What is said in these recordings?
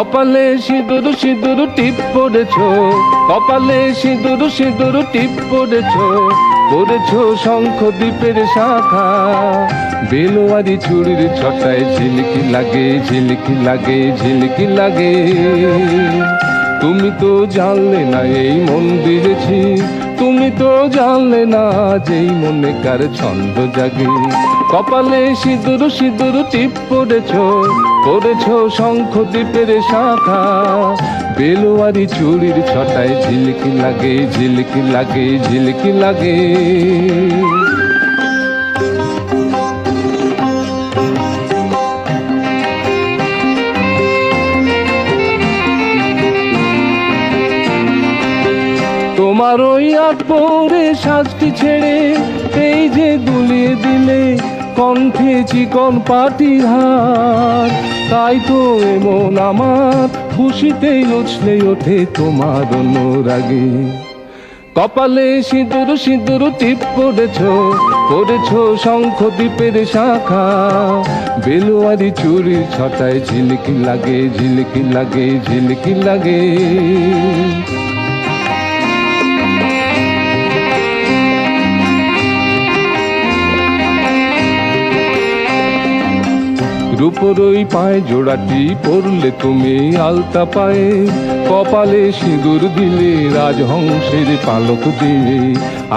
কপালে সিঁদুর সিঁদুর টিপ পড়েছো, কপালে সিঁদুর সিঁদুর টিপ পড়েছো, পড়েছো শঙ্খ দ্বীপের শাখা। বেলোয়ারি চুড়ির ছটায় ঝিলকি লাগে, ঝিলকি লাগে, ঝিলকি লাগে। তুমি তো জানলে না এই মন দিয়েছি, তুমি তো জানলে না যেই মনে কার ছন্দ জাগে। কপালে সিঁদুর সিঁদুর টিপ পড়েছো, পড়েছো শঙ্খ দ্বীপের শাখা। বেলোয়ারি চুড়ির ছটায় ঝিলকি লাগে, ঝিলকি লাগে, ঝিলকি লাগে। তোমার ওই আট পরে সাজটি ছেড়ে এই যে দুলিয়ে দিলে কণ্ঠে চিকন পাটির হার। তাই তো এমন আমার খুশিতে উছলে ওঠে তোমার অনুরাগে। কপালে সিঁদুর সিঁদুর টিপ পড়েছো, পড়েছো শঙ্খ দ্বীপের শাখা। বেলোয়ারি চুড়ির ছটায় ঝিলকি লাগে, ঝিলকি লাগে, ঝিলকি লাগে। রূপোর ওই পায়ে জোড়াটি পরলে তুমি আলতা পায়ে, কপালে সিঁদুর দিলে রাজহংসের পালক দিয়ে।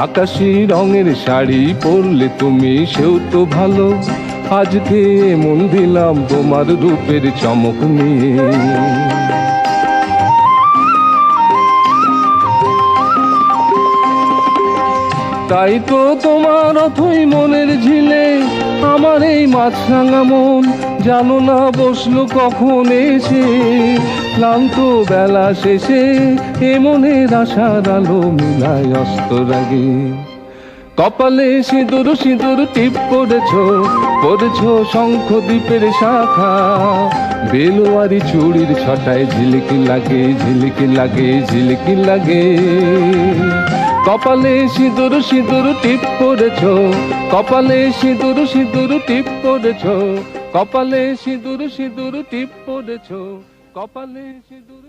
আকাশি রঙের শাড়ি পরলে তুমি, সেও তো ভালো। আজকে মন দিলাম তোমার রূপের চমক নিয়ে। তাই তো তোমার অথই মনের ঝিলে আমার এই মাছরাঙা মন জানো না বসলো কখন এসে। ক্লান্ত বেলা শেষে এ মনের আশার আলো মিলায় অস্তর আগে। কপালে সিঁদুর সিঁদুর টিপ পড়েছো, পড়েছো শঙ্খ দ্বীপের শাখা। বেলোয়ারি চুড়ির ছটায় ঝিলকি লাগে, ঝিলকি লাগে, ঝিলকি লাগে। কপালে সিঁদুর সিঁদুর টিপ পড়েছো, কপালে সিঁদুর সিঁদুর টিপ পড়েছো, কপালে সিঁদুর সিঁদুর টিপ পড়েছো, কপালে সিঁদুর।